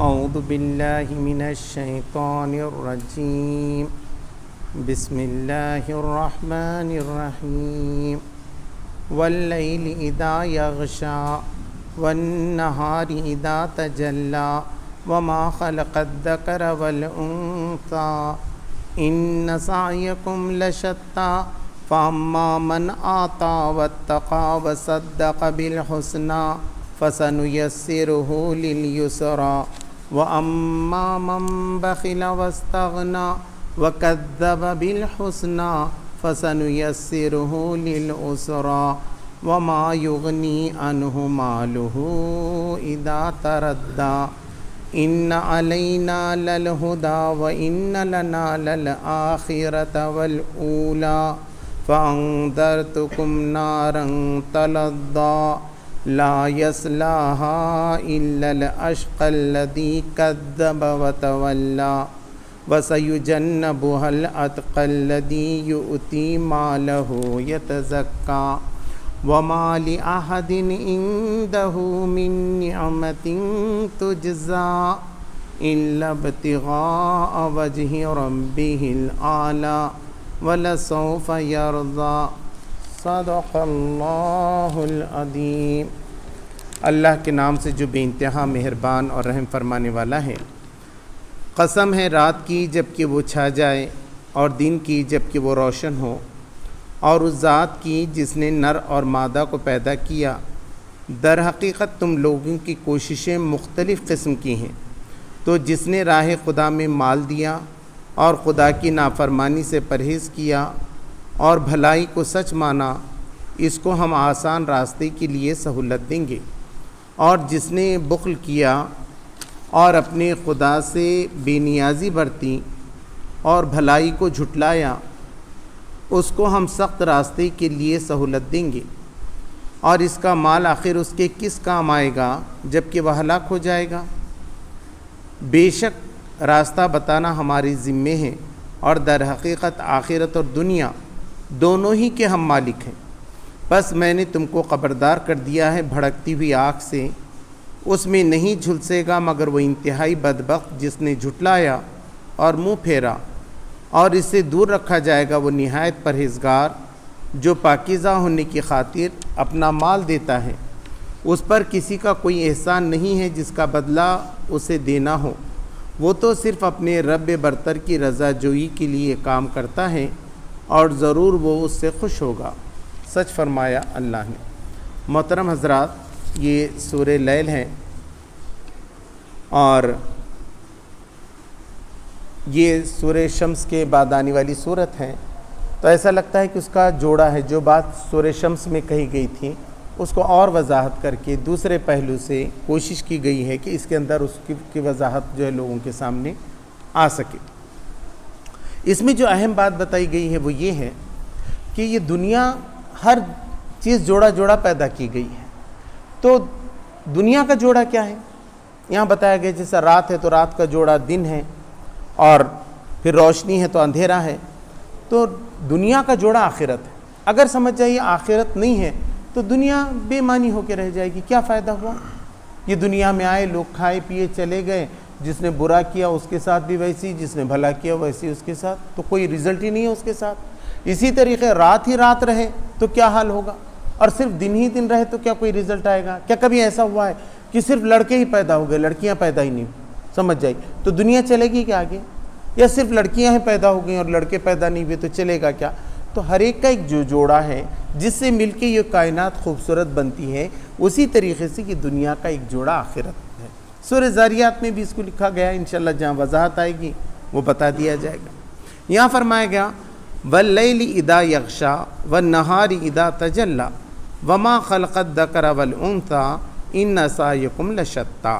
اعوذ باللہ من الشیطان الرجیم بسم اللہ الرحمن الرحیم واللیل اذا یغشا والنہار اذا تجلی وما خلق الذکر والانثی ان سعیکم لشتی فاما من آتی واتقی وصدق بالحسنی فسنيسره لليسرى وأما من بخل واستغنى وكذب بالحسنى فسنيسره للعسرى وما يغني عنه ماله إذا تردى إن علينا للهدى وإن لنا للآخرة والأولى فأنذرتكم نارا تلظى لا يصلاها إلا الأشقى الذي كذب وتولى وسيجنبها الأتقى الذي يؤتي ماله يتزكى وما لأحد عنده من نعمة تجزى إلا ابتغاء وجه ربه الأعلى ولسوف يرضى صدق اللہ العظیم۔ اللہ کے نام سے جو بے انتہا مہربان اور رحم فرمانے والا ہے۔ قسم ہے رات کی جب کہ وہ چھا جائے اور دن کی جب کہ وہ روشن ہو، اور اس ذات کی جس نے نر اور مادہ کو پیدا کیا۔ در حقیقت تم لوگوں کی کوششیں مختلف قسم کی ہیں، تو جس نے راہ خدا میں مال دیا اور خدا کی نافرمانی سے پرہیز کیا اور بھلائی کو سچ مانا، اس کو ہم آسان راستے کے لیے سہولت دیں گے، اور جس نے بخل کیا اور اپنے خدا سے بے نیازی برتی اور بھلائی کو جھٹلایا، اس کو ہم سخت راستے کے لیے سہولت دیں گے، اور اس کا مال آخر اس کے کس کام آئے گا جب کہ وہ ہلاک ہو جائے گا۔ بے شک راستہ بتانا ہماری ذمہ ہے، اور در حقیقت آخرت اور دنیا دونوں ہی کے ہم مالک ہیں۔ بس میں نے تم کو خبردار کر دیا ہے بھڑکتی ہوئی آگ سے، اس میں نہیں جھلسے گا مگر وہ انتہائی بدبخت جس نے جھٹلایا اور منہ پھیرا، اور اس سے دور رکھا جائے گا وہ نہایت پرہیزگار جو پاکیزہ ہونے کی خاطر اپنا مال دیتا ہے۔ اس پر کسی کا کوئی احسان نہیں ہے جس کا بدلہ اسے دینا ہو، وہ تو صرف اپنے رب برتر کی رضا جوئی کے لیے کام کرتا ہے، اور ضرور وہ اس سے خوش ہوگا۔ سچ فرمایا اللہ نے۔ محترم حضرات، یہ سورہ لیل ہے، اور یہ سورہ شمس کے بعد آنے والی صورت ہے، تو ایسا لگتا ہے کہ اس کا جوڑا ہے۔ جو بات سورہ شمس میں کہی گئی تھی اس کو اور وضاحت کر کے دوسرے پہلو سے کوشش کی گئی ہے کہ اس کے اندر اس کی وضاحت جو ہے لوگوں کے سامنے آ سکے۔ اس میں جو اہم بات بتائی گئی ہے وہ یہ ہے کہ یہ دنیا ہر چیز جوڑا جوڑا پیدا کی گئی ہے، تو دنیا کا جوڑا کیا ہے؟ یہاں بتایا گیا جیسا رات ہے تو رات کا جوڑا دن ہے، اور پھر روشنی ہے تو اندھیرا ہے، تو دنیا کا جوڑا آخرت ہے۔ اگر سمجھ جائیے آخرت نہیں ہے تو دنیا بے معنی ہو کے رہ جائے گی، کیا فائدہ ہوا؟ یہ دنیا میں آئے، لوگ کھائے پیے چلے گئے، جس نے برا کیا اس کے ساتھ بھی ویسی، جس نے بھلا کیا ویسی اس کے ساتھ، تو کوئی رزلٹ ہی نہیں ہے اس کے ساتھ۔ اسی طریقے رات ہی رات رہے تو کیا حال ہوگا، اور صرف دن ہی دن رہے تو کیا کوئی رزلٹ آئے گا؟ کیا کبھی ایسا ہوا ہے کہ صرف لڑکے ہی پیدا ہو گئے، لڑکیاں پیدا ہی نہیں ہوئی؟ سمجھ جائیے، تو دنیا چلے گی کیا آگے؟ یا صرف لڑکیاں ہی پیدا ہو گئیں اور لڑکے پیدا نہیں ہوئے تو چلے گا کیا؟ تو ہر ایک کا ایک جو جوڑا ہے جس سے مل کے یہ کائنات خوبصورت بنتی ہے، اسی طریقے سے یہ دنیا کا ایک جوڑا آخرت ہے۔ سورہ ذاریات میں بھی اس کو لکھا گیا ہے، انشاءاللہ جہاں وضاحت آئے گی وہ بتا دیا جائے گا۔ یہاں فرمایا گیا واللیل اذا یغشا والنہار اذا تجلی وما خلق الذکر والانثی ان سعیکم لشتی۔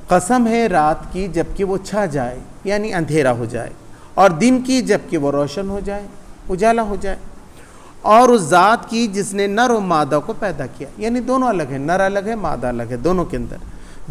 قسم ہے رات کی جب کہ وہ چھا جائے یعنی اندھیرا ہو جائے، اور دن کی جب کہ وہ روشن ہو جائے، اجالا ہو جائے، اور اس ذات کی جس نے نر و مادہ کو پیدا کیا، یعنی دونوں الگ ہیں، نر الگ ہے مادہ الگ ہے، دونوں کے اندر۔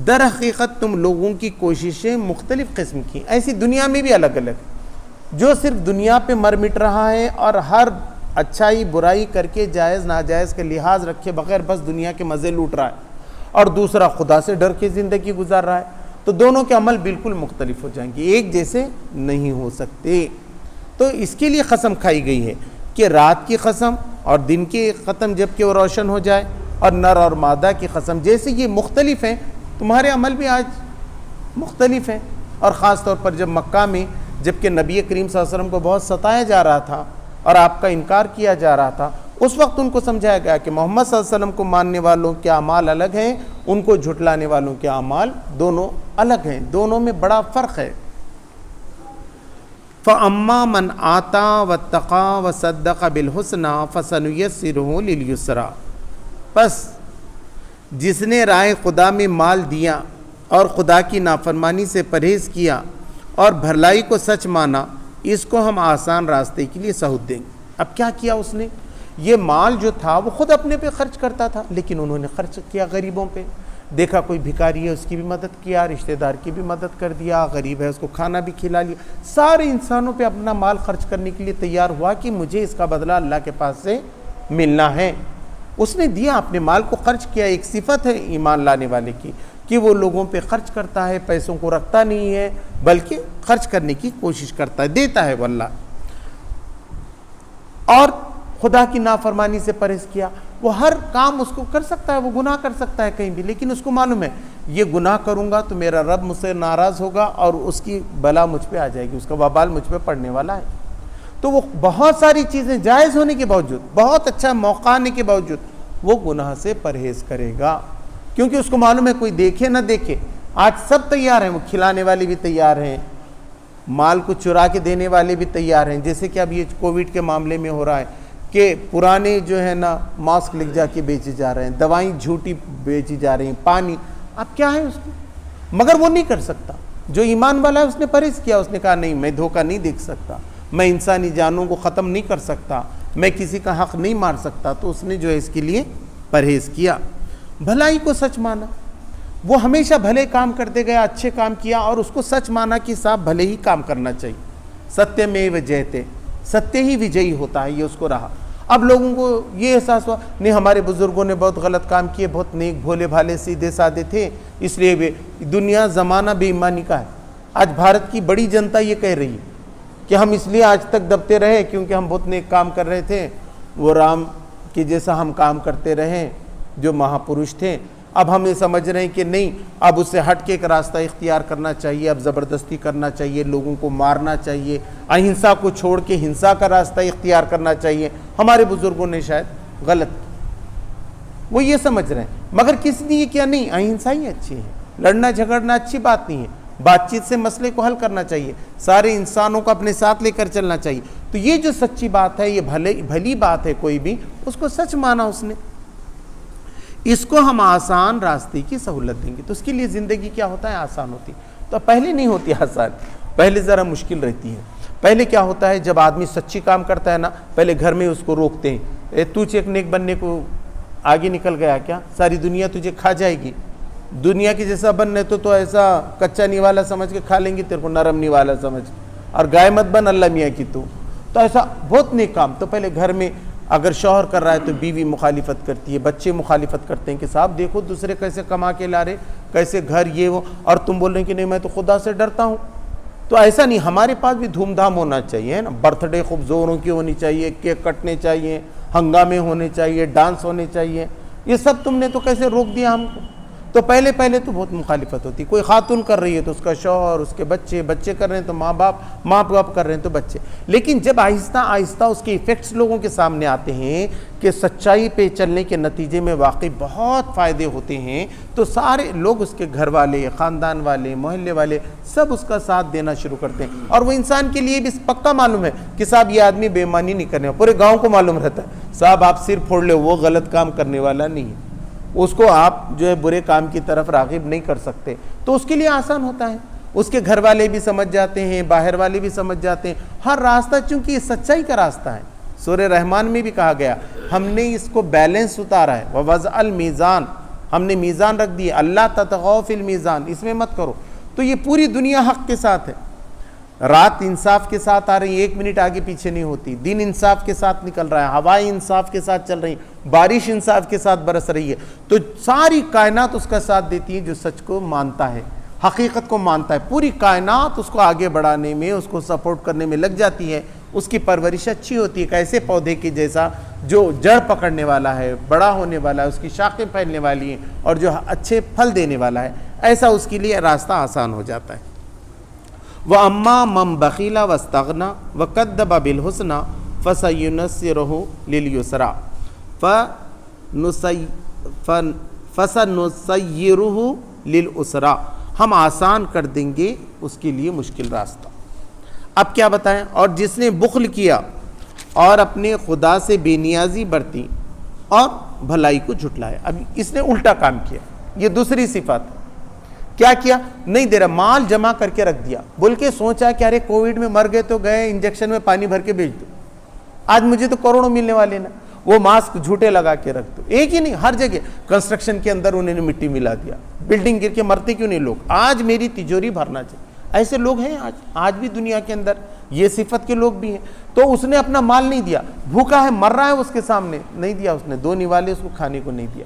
در حقیقت تم لوگوں کی کوششیں مختلف قسم کی، ایسی دنیا میں بھی الگ الگ، جو صرف دنیا پہ مر مٹ رہا ہے اور ہر اچھائی برائی کر کے جائز ناجائز کے لحاظ رکھے بغیر بس دنیا کے مزے لوٹ رہا ہے، اور دوسرا خدا سے ڈر کے زندگی گزار رہا ہے، تو دونوں کے عمل بالکل مختلف ہو جائیں گے، ایک جیسے نہیں ہو سکتے۔ تو اس کے لیے قسم کھائی گئی ہے کہ رات کی قسم اور دن کی قسم جب کہ وہ روشن ہو جائے، اور نر اور مادہ کی قسم، جیسے یہ مختلف ہیں، تمہارے عمل بھی آج مختلف ہیں۔ اور خاص طور پر جب مکہ میں جب کہ نبی کریم صلی اللہ علیہ وسلم کو بہت ستایا جا رہا تھا اور آپ کا انکار کیا جا رہا تھا، اس وقت ان کو سمجھایا گیا کہ محمد صلی اللہ علیہ وسلم کو ماننے والوں کے اعمال الگ ہیں، ان کو جھٹلانے والوں کے اعمال دونوں الگ ہیں، دونوں میں بڑا فرق ہے۔ فَأَمَّا مَنْ آتَى وَاتَّقَى وَصَدَّقَ بِالْحُسْنَى فَسَنُيَسِّرُهُ لِلْيُسْرَىٰ، پس جس نے رائے خدا میں مال دیا اور خدا کی نافرمانی سے پرہیز کیا اور بھلائی کو سچ مانا، اس کو ہم آسان راستے کے لیے سہولت دیں گے۔ اب کیا کیا اس نے؟ یہ مال جو تھا وہ خود اپنے پہ خرچ کرتا تھا، لیکن انہوں نے خرچ کیا غریبوں پہ، دیکھا کوئی بھکاری ہے اس کی بھی مدد کیا، رشتہ دار کی بھی مدد کر دیا، غریب ہے اس کو کھانا بھی کھلا لیا، سارے انسانوں پہ اپنا مال خرچ کرنے کے لیے تیار ہوا کہ مجھے اس کا بدلہ اللہ کے پاس سے ملنا ہے۔ اس نے دیا، اپنے مال کو خرچ کیا۔ ایک صفت ہے ایمان لانے والے کی کہ وہ لوگوں پہ خرچ کرتا ہے، پیسوں کو رکھتا نہیں ہے بلکہ خرچ کرنے کی کوشش کرتا ہے، دیتا ہے وہ اللہ۔ اور خدا کی نافرمانی سے پرہیز کیا، وہ ہر کام اس کو کر سکتا ہے، وہ گناہ کر سکتا ہے کہیں بھی، لیکن اس کو معلوم ہے یہ گناہ کروں گا تو میرا رب مجھ سے ناراض ہوگا اور اس کی بلا مجھ پہ آ جائے گی، اس کا وبال مجھ پہ پڑنے والا ہے۔ تو وہ بہت ساری چیزیں جائز ہونے کے باوجود، بہت اچھا موقع آنے کے باوجود وہ گناہ سے پرہیز کرے گا، کیونکہ اس کو معلوم ہے کوئی دیکھے نہ دیکھے آج سب تیار ہیں، وہ کھلانے والے بھی تیار ہیں، مال کو چرا کے دینے والے بھی تیار ہیں، جیسے کہ اب یہ کووڈ کے معاملے میں ہو رہا ہے کہ پرانے جو ہے نا ماسک لکھ جا کے بیچے جا رہے ہیں، دوائیں جھوٹی بیچی جا رہی ہیں، پانی، اب کیا ہے اس کو، مگر وہ نہیں کر سکتا۔ جو ایمان والا ہے اس نے پرہیز کیا، اس نے کہا نہیں میں دھوکہ نہیں دیکھ سکتا، میں انسانی جانوں کو ختم نہیں کر سکتا، میں کسی کا حق نہیں مار سکتا، تو اس نے جو ہے اس کے لیے پرہیز کیا۔ بھلائی کو سچ مانا، وہ ہمیشہ بھلے کام کرتے گیا، اچھے کام کیا، اور اس کو سچ مانا کہ صاحب بھلے ہی کام کرنا چاہیے۔ ستیہ میو جیتے، ستیہ ہی وجئی ہوتا ہے، یہ اس کو رہا۔ اب لوگوں کو یہ احساس ہوا نہیں ہمارے بزرگوں نے بہت غلط کام کیے، بہت نیک بھولے بھالے سیدھے سادے تھے، اس لیے دنیا زمانہ بے ایمانی کا ہے۔ آج بھارت کی بڑی جنتا یہ کہہ رہی ہے کہ ہم اس لیے آج تک دبتے رہے کیونکہ ہم بہت نیک کام کر رہے تھے، وہ رام کے جیسا ہم کام کرتے رہے جو مہاپروش تھے۔ اب ہم یہ سمجھ رہے ہیں کہ نہیں، اب اس سے ہٹ کے ایک راستہ اختیار کرنا چاہیے، اب زبردستی کرنا چاہیے، لوگوں کو مارنا چاہیے، اہنسا کو چھوڑ کے ہنسا کا راستہ اختیار کرنا چاہیے۔ ہمارے بزرگوں نے شاید غلط، وہ یہ سمجھ رہے ہیں، مگر کس نے یہ کیا؟ نہیں، اہنسا ہی اچھی ہے، لڑنا جھگڑنا اچھی بات نہیں ہے، بات چیت سے مسئلے کو حل کرنا چاہیے، سارے انسانوں کو اپنے ساتھ لے کر چلنا چاہیے۔ تو یہ جو سچی بات ہے، یہ بھلی بات ہے، کوئی بھی اس کو سچ مانا اس نے، اس کو ہم آسان راستے کی سہولت دیں گے۔ تو اس کے لیے زندگی کیا ہوتا ہے؟ آسان ہوتی۔ تو پہلے نہیں ہوتی آسان، پہلے ذرا مشکل رہتی ہے۔ پہلے کیا ہوتا ہے، جب آدمی سچی کام کرتا ہے نا، پہلے گھر میں اس کو روکتے ہیں، تو ایک نیک بننے کو آگے نکل گیا کیا، ساری دنیا تجھے کھا جائے گی، دنیا کی جیسا بننے تو ایسا کچا نیوالا سمجھ کے کھا لیں گے تیرے کو، نرم نیوالا سمجھ، اور گائے مت بن اللہ میاں کی، تو ایسا بہت نیک کام۔ تو پہلے گھر میں اگر شوہر کر رہا ہے تو بیوی مخالفت کرتی ہے، بچے مخالفت کرتے ہیں کہ صاحب دیکھو دوسرے کیسے کما کے لا رہے، کیسے گھر یہ وہ، اور تم بول رہے ہیں کہ نہیں میں تو خدا سے ڈرتا ہوں۔ تو ایسا نہیں، ہمارے پاس بھی دھوم دھام ہونا چاہیے نا، برتھ ڈے خوب زوروں کی ہونی چاہیے، کیک کٹنے چاہیے، ہنگامے ہونے چاہیے، ڈانس ہونے چاہیے، یہ سب تم نے تو کیسے روک دیا ہم کو؟ تو پہلے تو بہت مخالفت ہوتی، کوئی خاتون کر رہی ہے تو اس کا شوہر، اس کے بچے، بچے کر رہے ہیں تو ماں باپ کر رہے ہیں تو بچے۔ لیکن جب آہستہ آہستہ اس کے ایفیکٹس لوگوں کے سامنے آتے ہیں کہ سچائی پہ چلنے کے نتیجے میں واقعی بہت فائدے ہوتے ہیں، تو سارے لوگ، اس کے گھر والے، خاندان والے، محلے والے، سب اس کا ساتھ دینا شروع کرتے ہیں۔ اور وہ انسان کے لیے بھی پکا معلوم ہے کہ صاحب یہ آدمی بے ایمانی نہیں کرنے، پورے گاؤں کو معلوم رہتا ہے صاحب آپ سر پھوڑ لے، وہ غلط کام کرنے والا نہیں ہے، اس کو آپ جو ہے برے کام کی طرف راغب نہیں کر سکتے۔ تو اس کے لیے آسان ہوتا ہے، اس کے گھر والے بھی سمجھ جاتے ہیں، باہر والے بھی سمجھ جاتے ہیں، ہر راستہ، چونکہ یہ سچائی کا راستہ ہے۔ سورہ رحمان میں بھی کہا گیا ہم نے اس کو بیلنس اتارا ہے، وَوَضَعَ الْمِيزَانَ، ہم نے میزان رکھ دی، اللہ تَطْغَوْا فِي الْمِيزَانِ، اس میں مت کرو۔ تو یہ پوری دنیا حق کے ساتھ ہے، رات انصاف کے ساتھ آ رہی ہے، 1 منٹ آگے پیچھے نہیں ہوتی، دن انصاف کے ساتھ نکل رہا ہے، ہوائیں انصاف کے ساتھ چل رہی ہیں، بارش انصاف کے ساتھ برس رہی ہے، تو ساری کائنات اس کا ساتھ دیتی ہے جو سچ کو مانتا ہے، حقیقت کو مانتا ہے، پوری کائنات اس کو آگے بڑھانے میں، اس کو سپورٹ کرنے میں لگ جاتی ہے، اس کی پرورش اچھی ہوتی ہے، ایک ایسے پودے کے جیسا جو جڑ پکڑنے والا ہے، بڑا ہونے والا ہے، اس کی شاخیں پھیلنے والی ہیں اور جو اچھے پھل دینے والا ہے، ایسا اس کے لیے راستہ آسان ہو جاتا ہے۔ وَأَمَّا مَنْ بَخِلَ وَاسْتَغْنَى وَكَذَّبَ بِالْحُسْنَى فَسَيُنَسِّرُهُ لِلْيُسْرَى فَسَنُسَيِّرُهُ لِلْعُسْرَى، ہم آسان کر دیں گے اس کے لیے مشکل راستہ۔ اب کیا بتائیں؟ اور جس نے بخل کیا اور اپنے خدا سے بے نیازی برتی اور بھلائی کو جھٹلایا، اب اس نے الٹا کام کیا، یہ دوسری صفت ہے۔ کیا کیا؟ نہیں دے رہا، مال جمع کر کے رکھ دیا، بول کے سوچا کہ ارے کووڈ میں مر گئے تو گئے، انجیکشن میں پانی بھر کے بیچ دو، آج مجھے تو کروڑوں ملنے والے نا، وہ ماسک جھوٹے لگا کے رکھ دو۔ ایک ہی نہیں، ہر جگہ کنسٹرکشن کے اندر انہوں نے مٹی ملا دیا، بلڈنگ گر کے مرتے کیوں نہیں لوگ، آج میری تجوری بھرنا چاہیے۔ ایسے لوگ ہیں آج بھی دنیا کے اندر، یہ صفت کے لوگ بھی ہیں۔ تو اس نے اپنا مال نہیں دیا، بھوکا ہے، مر رہا ہے اس کے سامنے، نہیں دیا اس نے، 2 نوالے اس کو کھانے کو نہیں دیا،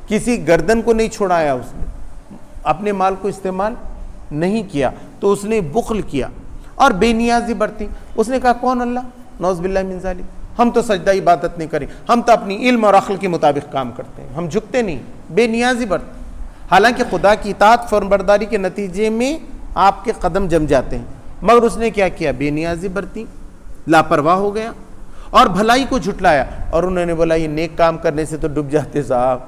کسی گردن کو نہیں چھوڑایا، اس نے اپنے مال کو استعمال نہیں کیا، تو اس نے بخل کیا اور بے نیازی برتی۔ اس نے کہا کون اللہ، نعوذ باللہ من ذالک، ہم تو سجدہ عبادت نہیں کریں، ہم تو اپنی علم اور عقل کے مطابق کام کرتے ہیں، ہم جھکتے نہیں، بے نیازی برتی۔ حالانکہ خدا کی اطاعت فرمانبرداری کے نتیجے میں آپ کے قدم جم جاتے ہیں، مگر اس نے کیا کیا؟ بے نیازی برتی، لاپرواہ ہو گیا اور بھلائی کو جھٹلایا، اور انہوں نے بولا یہ نیک کام کرنے سے تو ڈوب جاتے صاحب۔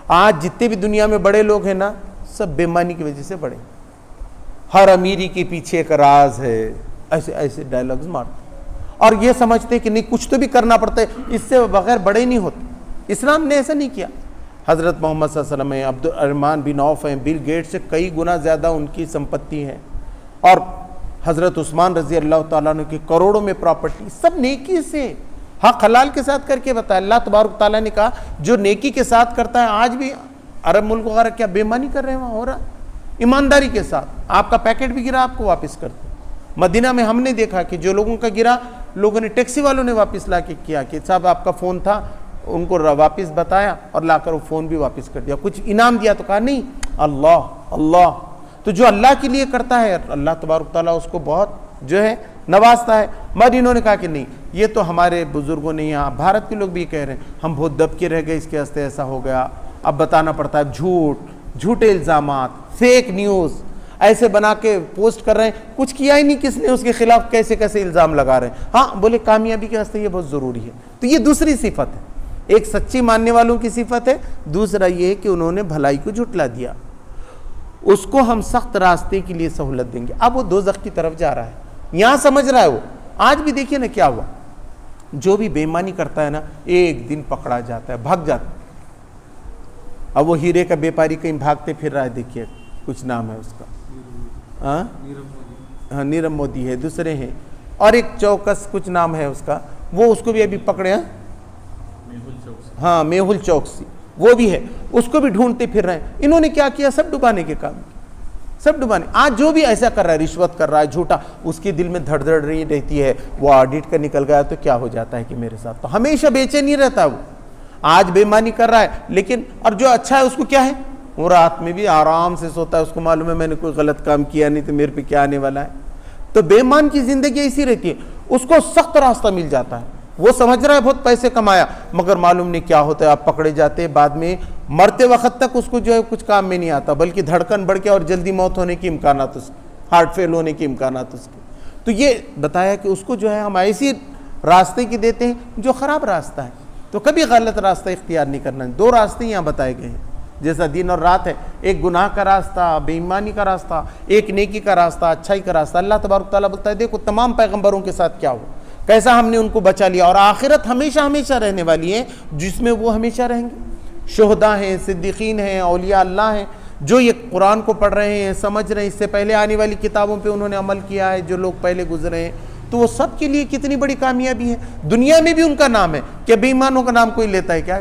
آج جتنے بھی دنیا میں بڑے لوگ ہیں نا، سب بے ایمانی کی وجہ سے بڑے، ہر امیری کے پیچھے ایک راز ہے، ایسے ایسے ڈائلاگز مارتے اور یہ سمجھتے کہ نہیں کچھ تو بھی کرنا پڑتا ہے، اس سے بغیر بڑے نہیں ہوتے۔ اسلام نے ایسا نہیں کیا۔ حضرت محمد صلی اللہ علیہ وسلم ہیں، عبد الرحمن بن عوف ہیں، بل گیٹ سے کئی گنا زیادہ ان کی سمپتی ہے، اور حضرت عثمان رضی اللہ تعالیٰ عنہ کی کروڑوں میں پراپرٹی، سب نیکی سے، حق حلال کے ساتھ کر کے بتایا۔ اللہ تبارک تعالیٰ نے کہا جو نیکی کے ساتھ کرتا ہے، آج بھی عرب ملک وغیرہ کیا بے ایمانی کر رہے ہیں، وہاں ہو رہا ایمانداری کے ساتھ، آپ کا پیکٹ بھی گرا آپ کو واپس کرتے۔ مدینہ میں ہم نے دیکھا کہ جو لوگوں کا گرا، لوگوں نے ٹیکسی والوں نے واپس لا کے کیا کہ صاحب آپ کا فون تھا، ان کو واپس بتایا اور لا کر وہ فون بھی واپس کر دیا، کچھ انعام دیا تو کہا نہیں، اللہ۔ تو جو اللہ کے لیے کرتا ہے، اللہ تبارک تعالیٰ اس کو بہت جو ہے نوازتا ہے۔ مگر انہوں نے کہا کہ نہیں، یہ تو ہمارے بزرگوں نے، یہاں بھارت کے لوگ بھی کہہ رہے ہیں، ہم بہت دب کے رہ گئے، اس کے واسطے ایسا ہو گیا، اب بتانا پڑتا ہے، جھوٹے الزامات، فیک نیوز ایسے بنا کے پوسٹ کر رہے ہیں، کچھ کیا ہی نہیں کس نے اس کے خلاف، کیسے کیسے الزام لگا رہے ہیں۔ ہاں بولے کامیابی کے واسطے یہ بہت ضروری ہے۔ تو یہ دوسری صفت ہے، ایک سچی ماننے والوں کی صفت ہے، دوسرا یہ ہے کہ انہوں نے بھلائی کو جھٹلا دیا۔ اس کو ہم سخت راستے کے لیے سہولت دیں گے۔ اب وہ دوزخ کی طرف جا رہا ہے، یہاں سمجھ رہا ہے وہ، آج بھی دیکھیے نا کیا ہوا، جو بھی بے ایمانی کرتا ہے نا، ایک دن پکڑا جاتا ہے، بھاگ جاتا ہے۔ اب وہ ہیرے کا بیپاری کہیں بھاگتے پھر رہا ہے، دیکھیے کچھ نام ہے اس کا، ہاں نیرم مودی ہے، دوسرے ہیں، اور ایک چوکس کچھ نام ہے اس کا، وہ اس کو بھی ابھی پکڑے ہیں، ہاں میہل چوکسی، وہ بھی ہے، اس کو بھی ڈھونڈتے پھر رہے ہیں۔ انہوں نے کیا کیا؟ سب ڈبانے کے کام، سب ڈبانے۔ آج جو بھی ایسا کر رہا ہے، رشوت کر رہا ہے، جھوٹا، اس کے دل میں دھڑ رہی رہتی ہے، وہ آڈٹ کا نکل گیا تو کیا ہو جاتا ہے کہ میرے ساتھ، تو ہمیشہ بے چین نہیں رہتا وہ۔ آج بے ایمانی کر رہا ہے، لیکن اور جو اچھا ہے اس کو کیا ہے، وہ رات میں بھی آرام سے سوتا ہے، اس کو معلوم ہے میں نے کوئی غلط کام کیا نہیں تو میرے پہ کیا آنے والا ہے۔ تو بے ایمان کی زندگی ایسی رہتی ہے، اس کو سخت راستہ مل جاتا ہے، وہ سمجھ رہا ہے بہت پیسے کمایا، مگر معلوم نہیں کیا ہوتا ہے، آپ پکڑے جاتے ہیں، بعد میں مرتے وقت تک اس کو جو ہے کچھ کام میں نہیں آتا، بلکہ دھڑکن بڑھ کے اور جلدی موت ہونے کی امکانات، اس کے ہارٹ فیل ہونے کی امکانات اس کے۔ تو یہ بتایا کہ اس کو جو ہے ہم ایسی راستے کی دیتے ہیں جو خراب راستہ ہے، تو کبھی غلط راستہ اختیار نہیں کرنا۔ 2 راستے یہاں بتائے گئے ہیں، جیسا دن اور رات ہے، ایک گناہ کا راستہ، بے ایمانی کا راستہ، ایک نیکی کا راستہ، اچھائی کا راستہ۔ اللہ تبارک تعالیٰ بولتا ہے دیکھو تمام پیغمبروں کے ساتھ کیا ہوا، کیسا ہم نے ان کو بچا لیا، اور آخرت ہمیشہ ہمیشہ رہنے والی ہے جس میں وہ ہمیشہ رہیں گے۔ شہداء ہیں، صدیقین ہیں، اولیاء اللہ ہیں، جو یہ قرآن کو پڑھ رہے ہیں، سمجھ رہے ہیں، اس سے پہلے آنے والی کتابوں پہ انہوں نے عمل کیا ہے، جو لوگ پہلے گزرے ہیں، تو وہ سب کے لیے کتنی بڑی کامیابی ہے۔ دنیا میں بھی ان کا نام ہے، کہ بے ایمانوں کا نام کوئی لیتا ہے کیا؟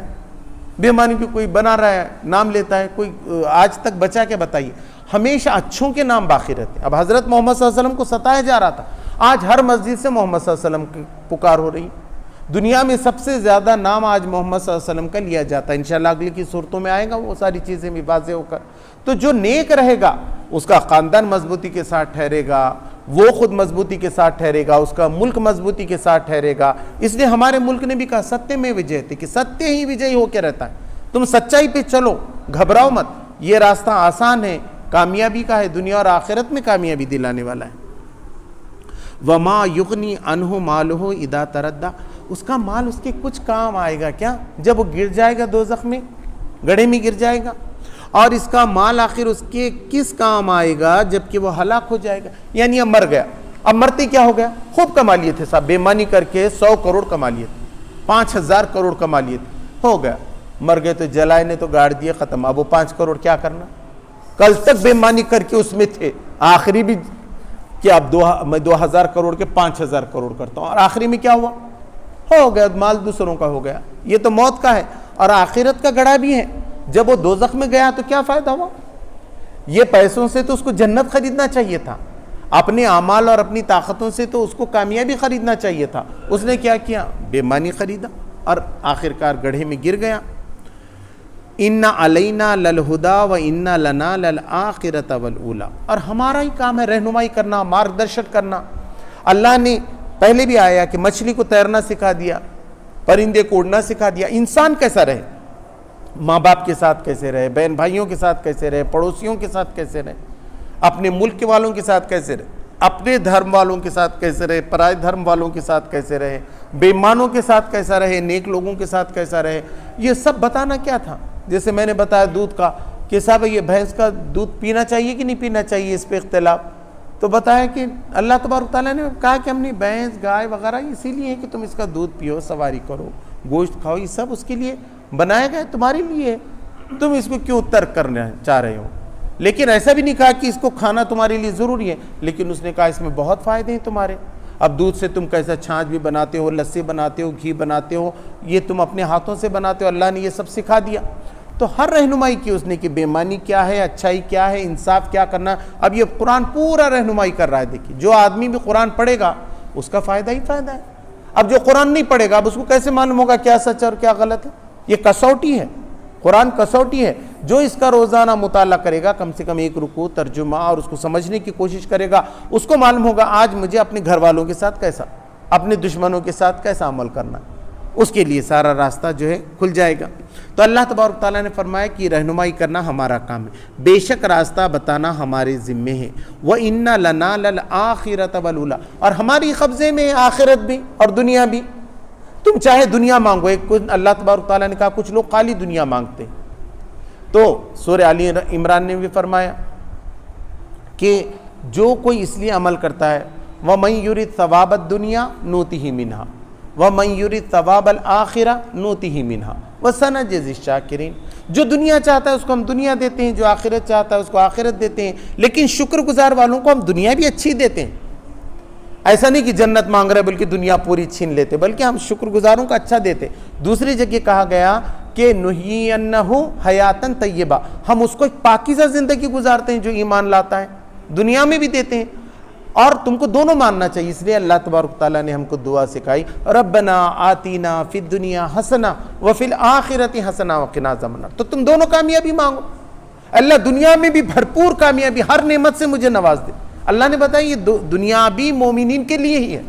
بے ایمانی کی کوئی بنا رہا ہے، نام لیتا ہے کوئی؟ آج تک بچا کے بتائیے۔ ہمیشہ اچھوں کے نام باقی رہتے ہیں. اب حضرت محمد صلی اللہ علیہ وسلم کو ستایا جا رہا تھا, آج ہر مسجد سے محمد صلی اللہ علیہ وسلم کی پکار ہو رہی. دنیا میں سب سے زیادہ نام آج محمد صلی اللہ علیہ وسلم کا لیا جاتا ہے. انشاءاللہ اگلی کی صورتوں میں آئے گا وہ ساری چیزیں بھی واضح ہو کر. تو جو نیک رہے گا اس کا خاندان مضبوطی کے ساتھ ٹھہرے گا, وہ خود مضبوطی کے ساتھ ٹھہرے گا, اس کا ملک مضبوطی کے ساتھ ٹھہرے گا. اس لیے ہمارے ملک نے بھی کہا ستیہ میں وجیتے, کہ ستیہ ہی وجئی ہو کے رہتا ہے. تم سچائی پہ چلو, گھبراؤ مت, یہ راستہ آسان ہے, کامیابی کا ہے, دنیا اور آخرت میں کامیابی دلانے والا ہے. وما یغنی عنہ مالہ اذا تردی, اس کا مال اس کے کچھ کام آئے گا کیا جب وہ گر جائے گا دوزخ میں, گڑھے میں گر جائے گا. اور اس کا مال آخر اس کے کس کام آئے گا جب کہ وہ ہلاک ہو جائے گا. یعنی اب مر گیا, اب مرتے کیا ہو گیا, خوب کما لیے تھے صاحب, بے مانی کر کے 100 کروڑ کما لیے تھے, 5000 کروڑ کما لیے تھے, ہو گیا, مر گئے تو جلائے نے تو گاڑ دیے, ختم. اب وہ 5 کروڑ کیا کرنا, کل تک بے مانی کر کے اس میں تھے, آخری بھی کہ اب میں 2000 کروڑ کے 5000 کروڑ کرتا ہوں, اور آخری میں کیا ہوا, ہو گیا, مال دوسروں کا ہو گیا. یہ تو موت کا ہے, اور آخرت کا گڑھا بھی ہے. جب وہ دوزخ میں گیا تو کیا فائدہ ہوا, یہ پیسوں سے تو اس کو جنت خریدنا چاہیے تھا, اپنے اعمال اور اپنی طاقتوں سے تو اس کو کامیابی خریدنا چاہیے تھا. اس نے کیا کیا, بے مانی خریدا, اور آخرکار گڑھے میں گر گیا. ان علینا للہدا و ان لنا للآخرۃ والاولی, اور ہمارا ہی کام ہے رہنمائی کرنا, مارگدرشن کرنا. اللہ نے پہلے بھی آیا کہ مچھلی کو تیرنا سکھا دیا, پرندے کو اڑنا سکھا دیا. انسان کیسا رہے, ماں باپ کے ساتھ کیسے رہے, بہن بھائیوں کے ساتھ کیسے رہے, پڑوسیوں کے ساتھ کیسے رہے, اپنے ملک والوں کے ساتھ کیسے رہے, اپنے دھرم والوں کے ساتھ کیسے رہے, پرائے دھرم والوں کے ساتھ کیسے رہے, بے ایمانوں کے ساتھ کیسا رہے, نیک لوگوں کے ساتھ کیسا رہے. یہ سب بتانا کیا تھا. جیسے میں نے بتایا دودھ کا, کہ صاحب یہ بھینس کا دودھ پینا چاہیے کہ نہیں پینا چاہیے, اس پہ اختلاف. تو بتایا کہ اللہ تبارک تعالیٰ نے کہا کہ ہم نے بھینس گائے وغیرہ اسی لیے ہے کہ تم اس کا دودھ پیو, سواری کرو, گوشت کھاؤ, یہ سب اس کے لیے بنایا گیا, تمہارے لیے, تم اس کو کیوں ترک کرنا چاہ رہے ہو. لیکن ایسا بھی نہیں کہا کہ اس کو کھانا تمہارے لیے ضروری ہے, لیکن اس نے کہا اس میں بہت فائدے ہیں تمہارے. اب دودھ سے تم کیسا چھاچھ بھی بناتے ہو, لسی بناتے ہو, گھی بناتے ہو, یہ تم اپنے ہاتھوں سے بناتے ہو, اللہ نے یہ سب سکھا دیا. تو ہر رہنمائی کی اس نے کہ بے ایمانی کیا ہے, اچھائی کیا ہے, انصاف کیا کرنا. اب یہ قرآن پورا رہنمائی کر رہا ہے. دیکھیے جو آدمی بھی قرآن پڑھے گا اس کا فائدہ ہی فائدہ ہے. اب جو قرآن نہیں پڑھے گا اب اس کو کیسے معلوم ہوگا کیا سچ اور کیا غلط ہے. یہ کسوٹی ہے, قرآن کسوٹی ہے. جو اس کا روزانہ مطالعہ کرے گا, کم سے کم ایک رکوع, ترجمہ, اور اس کو سمجھنے کی کوشش کرے گا, اس کو معلوم ہوگا آج مجھے اپنے گھر والوں کے ساتھ کیسا, اپنے دشمنوں کے ساتھ کیسا عمل کرنا ہے. اس کے لیے سارا راستہ جو ہے کھل جائے گا. تو اللہ تبارک تعالیٰ نے فرمایا کہ رہنمائی کرنا ہمارا کام ہے, بے شک راستہ بتانا ہمارے ذمے ہے. وَإِنَّ لَنَا لَلْآخِرَةَ وَالْأُولَىٰ, اور ہماری قبضے میں آخرت بھی اور دنیا بھی. تم چاہے دنیا مانگو, ایک اللہ تبارک تعالیٰ نے کہا کچھ لوگ خالی دنیا مانگتے ہیں. تو سورہ آل عمران نے بھی فرمایا کہ جو کوئی اس لیے عمل کرتا ہے, وَمَن يُرِدْ ثَوَابَ الدُّنْيَا نُؤْتِهِ مِنْهَا وَمَن يُرِدْ ثَوَابَ الْآخِرَةِ نُؤْتِهِ مِنْهَا وَسَنَجْزِي الشَّاكِرِينَ. جو دنیا چاہتا ہے اس کو ہم دنیا دیتے ہیں, جو آخرت چاہتا ہے اس کو آخرت دیتے ہیں, لیکن شکر گزار والوں کو ہم دنیا بھی اچھی دیتے ہیں. ایسا نہیں کہ جنت مانگ رہے بلکہ دنیا پوری چھین لیتے, بلکہ ہم شکر گزاروں کا اچھا دیتے. دوسری جگہ کہا گیا کہ نُحْيِيَنَّهُ حَيَاتًا طَيِّبَةً, ہم اس کو ایک پاکیزہ زندگی گزارتے ہیں جو ایمان لاتا ہے, دنیا میں بھی دیتے ہیں. اور تم کو دونوں ماننا چاہیے. اس لیے اللہ تبارک تعالیٰ نے ہم کو دعا سکھائی, ربنا آتینا فی الدنیا حسنہ وفی الآخرۃ حسنہ وقنا عذاب النار. تو تم دونوں کامیابی مانگو, اللہ دنیا میں بھی بھرپور کامیابی, ہر نعمت سے مجھے نواز دے. اللہ نے بتایا یہ دنیا بھی مومنین کے لیے ہی ہے,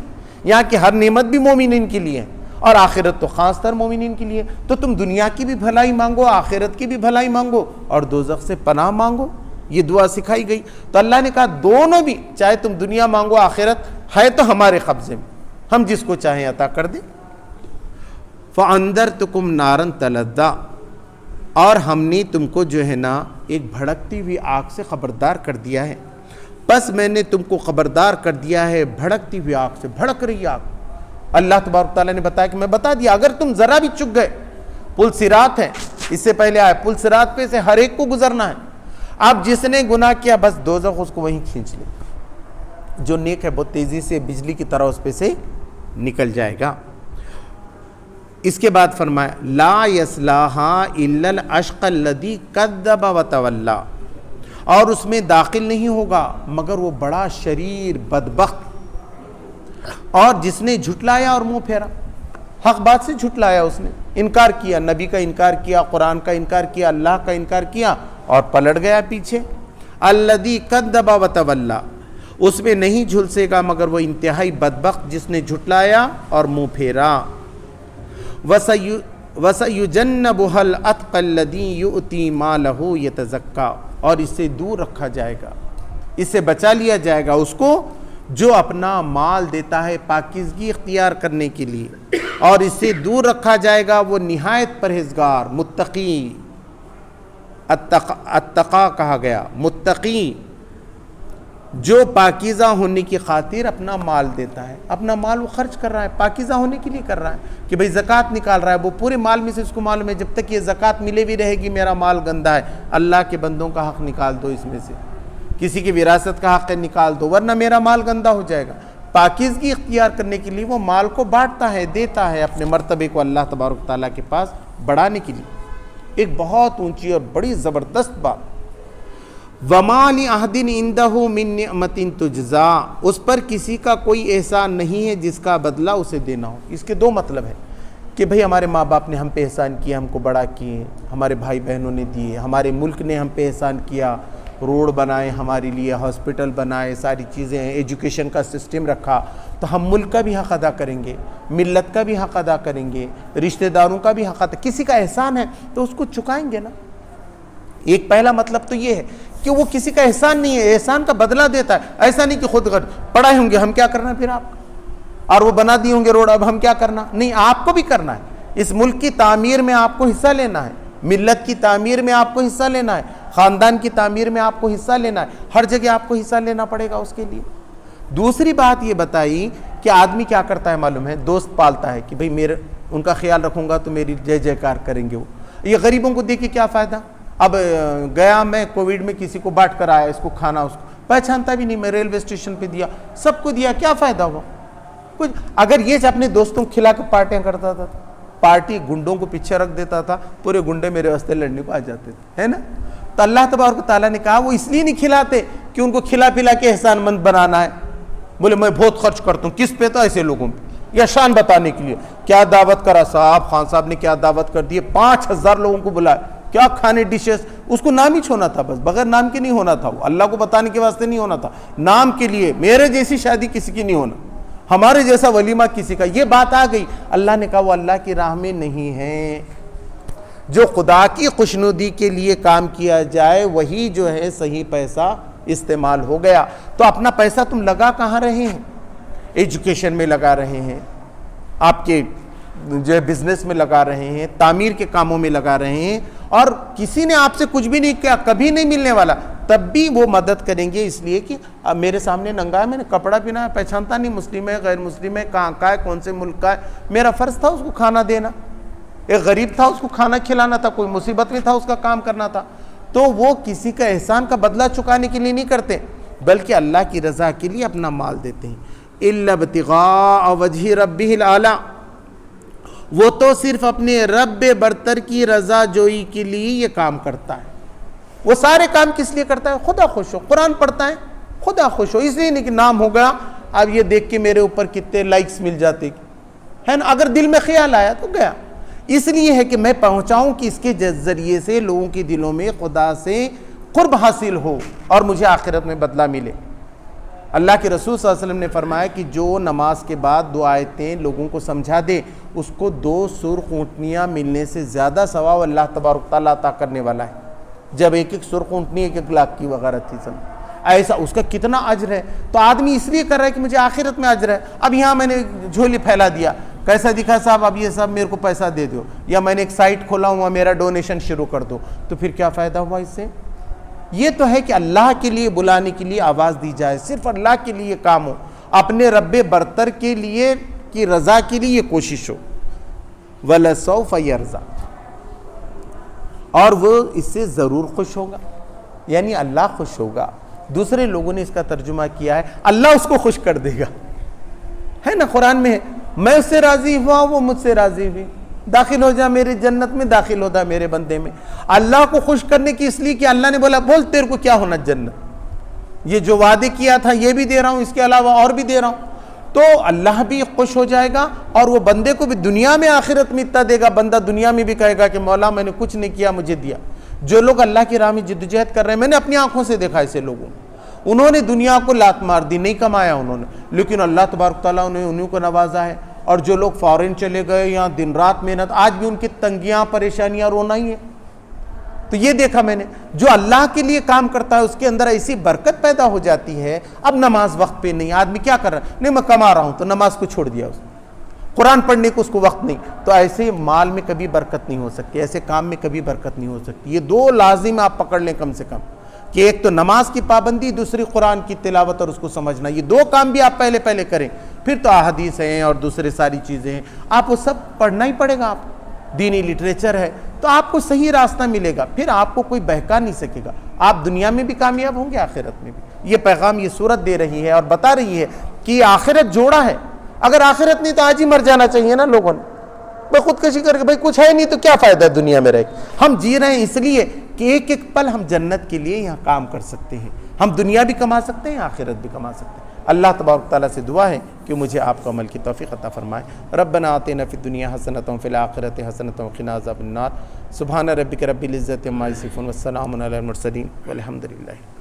یہاں کی ہر نعمت بھی مومنین کے لیے ہے, اور آخرت تو خاص تر مومنین کے لیے. تو تم دنیا کی بھی بھلائی مانگو, آخرت کی بھی بھلائی مانگو, اور دوزخ سے پناہ مانگو. یہ دعا سکھائی گئی. تو اللہ نے کہا دونوں بھی, چاہے تم دنیا مانگو, آخرت ہے تو ہمارے قبضے میں, ہم جس کو چاہیں عطا کر دیں. فَأَنذَرْتُكُمْ نَارًا تَلَظَّىٰ, اور ہم نے تم کو جو ہے نا ایک بھڑکتی ہوئی آگ سے خبردار کر دیا ہے. بس میں نے تم کو خبردار کر دیا ہے بھڑکتی ہوئی آگ سے, بھڑک رہی آگ. اللہ تبارک تعالیٰ نے بتایا کہ میں بتا دیا, اگر تم ذرا بھی چک گئے, پل صراط ہے, اس سے پہلے آئے, پل صراط پہ سے ہر ایک کو گزرنا ہے. اب جس نے گناہ کیا بس دوزخ اس کو وہیں کھینچ لے, جو نیک ہے بہت تیزی سے بجلی کی طرح اس پہ سے نکل جائے گا. اس کے بعد فرمایا لا یصلاھا الا الاشقى الذی کذب وتولی, اور اس میں داخل نہیں ہوگا مگر وہ بڑا شریر بدبخت اور جس نے جھٹلایا اور منہ پھیرا، حق بات سے جھٹلایا، اس نے انکار کیا، نبی کا انکار کیا، قرآن کا انکار کیا، اللہ کا انکار کیا اور پلٹ گیا پیچھے۔ الذی کذب وتولی، اس میں نہیں جھلسے گا مگر وہ انتہائی بدبخت جس نے جھٹلایا اور منہ پھیرا۔ وَسَيُجَنَّبُهَا الْأَتْقَى الَّذِي يُؤْتِي مَالَهُ يَتَزَكَّى، اور اس سے دور رکھا جائے گا، اس سے بچا لیا جائے گا اس کو جو اپنا مال دیتا ہے پاکیزگی اختیار کرنے کے لیے، اور اس سے دور رکھا جائے گا وہ نہایت پرہیزگار متقی۔ اتقا کہا گیا، متقی جو پاکیزہ ہونے کی خاطر اپنا مال دیتا ہے، اپنا مال وہ خرچ کر رہا ہے، پاکیزہ ہونے کے لیے کر رہا ہے کہ بھئی زکوٰۃ نکال رہا ہے، وہ پورے مال میں سے اس کو معلوم ہے جب تک یہ زکوٰۃ ملے بھی رہے گی میرا مال گندہ ہے، اللہ کے بندوں کا حق نکال دو، اس میں سے کسی کی وراثت کا حق نکال دو ورنہ میرا مال گندہ ہو جائے گا۔ پاکیزگی اختیار کرنے کے لیے وہ مال کو بانٹتا ہے، دیتا ہے اپنے مرتبے کو اللہ تبارک تعالیٰ کے پاس بڑھانے کے لیے۔ ایک بہت اونچی اور بڑی زبردست بات، وَمَا لِأَحَدٍ عِندَهُ مِن نِعْمَةٍ تُجْزَىٰ، اس پر کسی کا کوئی احسان نہیں ہے جس کا بدلہ اسے دینا ہو۔ اس کے دو مطلب ہیں کہ بھئی ہمارے ماں باپ نے ہم پہ احسان کیا، ہم کو بڑا کیے، ہمارے بھائی بہنوں نے دیے، ہمارے ملک نے ہم پہ احسان کیا، روڈ بنائے ہمارے لیے، ہاسپٹل بنائے، ساری چیزیں، ایجوکیشن کا سسٹم رکھا، تو ہم ملک کا بھی حق ادا کریں گے، ملت کا بھی حق ادا کریں گے، رشتہ داروں کا بھی حق ادا، کسی کا احسان ہے تو اس کو چکائیں گے نا۔ ایک پہلا مطلب تو یہ ہے کہ وہ کسی کا احسان نہیں ہے، احسان کا بدلہ دیتا ہے، ایسا نہیں کہ خود پڑھائے ہوں گے ہم کیا کرنا پھر آپ، اور وہ بنا دیے ہوں گے روڈ اب ہم کیا کرنا، نہیں، آپ کو بھی کرنا ہے، اس ملک کی تعمیر میں آپ کو حصہ لینا ہے، ملت کی تعمیر میں آپ کو حصہ لینا ہے، خاندان کی تعمیر میں آپ کو حصہ لینا ہے، ہر جگہ آپ کو حصہ لینا پڑے گا اس کے لیے۔ دوسری بات یہ بتائی کہ آدمی کیا کرتا ہے معلوم ہے، دوست پالتا ہے کہ بھئی میرے ان کا خیال رکھوں گا تو میری جے جے کار کریں گے وہ، یہ غریبوں کو دیکھ کے کیا فائدہ، اب گیا میں کووڈ میں کسی کو بانٹ کر آیا، اس کو کھانا، اس کو پہچانتا بھی نہیں، میں ریلوے اسٹیشن پہ دیا، سب کو دیا، کیا فائدہ ہوا کچھ؟ اگر یہ اپنے دوستوں کو کھلا کے پارٹیاں کرتا تھا، پارٹی گنڈوں کو پیچھے رکھ دیتا تھا، پورے گنڈے میرے واسطے لڑنے کو آ جاتے تھے، ہے نا؟ تو اللہ تبارک و تعالیٰ نے کہا وہ اس لیے نہیں کھلاتے کہ ان کو کھلا پلا کے احسان مند بنانا ہے، بولے میں بہت خرچ کرتا ہوں، کس پہ؟ تو ایسے لوگوں پہ، یا شان بتانے کے لیے۔ کیا دعوت کرا صاحب، خان صاحب نے کیا دعوت کر دی، 5000 لوگوں کو بلایا، کیا کھانے ڈشز، اس کو نام ہی چھونا تھا، بس بغیر نام کے نہیں ہونا تھا، وہ اللہ کو بتانے کے واسطے نہیں ہونا تھا، نام کے لیے۔ میرے جیسی شادی کسی کی نہیں ہونا، ہمارے جیسا ولیمہ کسی کا، یہ بات آ گئی۔ اللہ نے کہا وہ اللہ کی راہ میں نہیں ہے، جو خدا کی خوشنودی کے لیے کام کیا جائے وہی جو ہے صحیح پیسہ استعمال ہو گیا۔ تو اپنا پیسہ تم لگا کہاں رہے ہیں؟ ایجوکیشن میں لگا رہے ہیں، آپ کے جو ہے بزنس میں لگا رہے ہیں، تعمیر کے کاموں میں لگا رہے ہیں، اور کسی نے آپ سے کچھ بھی نہیں کیا، کبھی نہیں ملنے والا، تب بھی وہ مدد کریں گے، اس لیے کہ اب میرے سامنے ننگا ہے، میں نے کپڑا پہنا ہے، پہچانتا نہیں مسلم ہے غیر مسلم ہے، کہاں کا ہے، کون سے ملک کا ہے، میرا فرض تھا اس کو کھانا دینا، ایک غریب تھا اس کو کھانا کھلانا تھا، کوئی مصیبت میں تھا اس کا کام کرنا تھا۔ تو وہ کسی کا احسان کا بدلہ چکانے کے لیے نہیں کرتے، بلکہ اللہ کی رضا کے لیے اپنا مال دیتے ہیں۔ الا ابتغاء وجہ ربہ الاعلی، وہ تو صرف اپنے رب برتر کی رضا جوئی کے لیے یہ کام کرتا ہے۔ وہ سارے کام کس لیے کرتا ہے؟ خدا خوش ہو، قرآن پڑھتا ہے خدا خوش ہو، اس لیے نہیں کہ نام ہو گیا اب یہ دیکھ کے میرے اوپر کتنے لائکس مل جاتے ہے نا، اگر دل میں خیال آیا تو گیا، اس لیے ہے کہ میں پہنچاؤں کہ اس کے ذریعے سے لوگوں کے دلوں میں خدا سے قرب حاصل ہو اور مجھے آخرت میں بدلہ ملے۔ اللہ کے رسول صلی اللہ علیہ وسلم نے فرمایا کہ جو نماز کے بعد 2 آیتیں لوگوں کو سمجھا دے، اس کو 2 سرخ اونٹنیاں ملنے سے زیادہ ثواب اللہ تبارک تعالیٰ عطا کرنے والا ہے۔ جب 1 سرخ اونٹنی 1 لاکھ کی وغیرہ تھی، ایسا اس کا کتنا اجر ہے۔ تو آدمی اس لیے کر رہا ہے کہ مجھے آخرت میں اجر ہے۔ اب یہاں میں نے جھولی پھیلا دیا، کیسا دکھا صاحب اب یہ سب میرے کو پیسہ دے دو، یا میں نے ایک سائٹ کھولا ہوا میرا ڈونیشن شروع کر دو، تو پھر کیا فائدہ ہوا اس سے؟ یہ تو ہے کہ اللہ کے لیے بلانے کے لیے آواز دی جائے، صرف اللہ کے لیے کام ہو، اپنے رب برتر کے لیے کی رضا کے لیے کوشش ہو۔ وَلَسَوْفَ يَرْضَىٰ، اور وہ اس سے ضرور خوش ہوگا، یعنی اللہ خوش ہوگا۔ دوسرے لوگوں نے اس کا ترجمہ کیا ہے اللہ اس کو خوش کر دے گا، ہے نا، قرآن میں ہے میں اس سے راضی ہوا وہ مجھ سے راضی ہوئی، داخل ہو جا میری جنت میں، داخل ہو جا میرے بندے میں۔ اللہ کو خوش کرنے کی اس لیے کہ اللہ نے بولا بول تیرے کو کیا ہونا جنت، یہ جو وعدے کیا تھا یہ بھی دے رہا ہوں، اس کے علاوہ اور بھی دے رہا ہوں۔ تو اللہ بھی خوش ہو جائے گا اور وہ بندے کو بھی دنیا میں آخرت میں اتنا دے گا، بندہ دنیا میں بھی کہے گا کہ مولا میں نے کچھ نہیں کیا مجھے دیا۔ جو لوگ اللہ کی راہ میں جدوجہد کر رہے ہیں، میں نے اپنی آنکھوں سے دیکھا ایسے لوگوں، انہوں نے دنیا کو لات مار دی، نہیں کمایا انہوں نے، لیکن اللہ تبارک تعالیٰ نے انہیں کو نوازا ہے۔ اور جو لوگ فارن چلے گئے یہاں دن رات محنت، آج بھی ان کی تنگیاں پریشانیاں رونا ہی ہے۔ تو یہ دیکھا میں نے، جو اللہ کے لیے کام کرتا ہے اس کے اندر ایسی برکت پیدا ہو جاتی ہے۔ اب نماز وقت پہ نہیں، آدمی کیا کر رہا ہے، نہیں میں کما رہا ہوں تو نماز کو چھوڑ دیا، اس قرآن پڑھنے کو اس کو وقت نہیں، تو ایسے مال میں کبھی برکت نہیں ہو سکتی، ایسے کام میں کبھی برکت نہیں ہو سکتی۔ یہ دو لازم آپ پکڑ لیں کم سے کم، کہ ایک تو نماز کی پابندی، دوسری قرآن کی تلاوت اور اس کو سمجھنا۔ یہ دو کام بھی آپ پہلے کریں، پھر تو احادیث ہیں اور دوسرے ساری چیزیں ہیں، آپ وہ سب پڑھنا ہی پڑے گا۔ آپ دینی لٹریچر ہے تو آپ کو صحیح راستہ ملے گا، پھر آپ کو کوئی بہکا نہیں سکے گا، آپ دنیا میں بھی کامیاب ہوں گے، آخرت میں بھی۔ یہ پیغام یہ سورت دے رہی ہے اور بتا رہی ہے کہ آخرت جوڑا ہے۔ اگر آخرت نہیں تو آج ہی مر جانا چاہیے نا لوگوں نے، بھائی خودکشی کر کے بھائی کچھ ہے نہیں تو کیا فائدہ ہے دنیا میں رہ کے۔ ہم جی رہے ہیں اس لیے کہ ایک ایک پل ہم جنت کے لیے یہاں کام کر سکتے ہیں، ہم دنیا بھی کما سکتے ہیں، آخرت بھی کما سکتے ہیں۔ اللہ تبارک تعالیٰ سے دعا ہے کہ مجھے آپ کو عمل کی توفیق عطا فرمائے۔ ربنا آتنا فی الدنیا حسنۃ وفی الآخرۃ حسنۃ وقنا عذاب النار۔ سبحان ربک رب العزۃ عما یصفون والسلام علی المرسلین والحمد للہ۔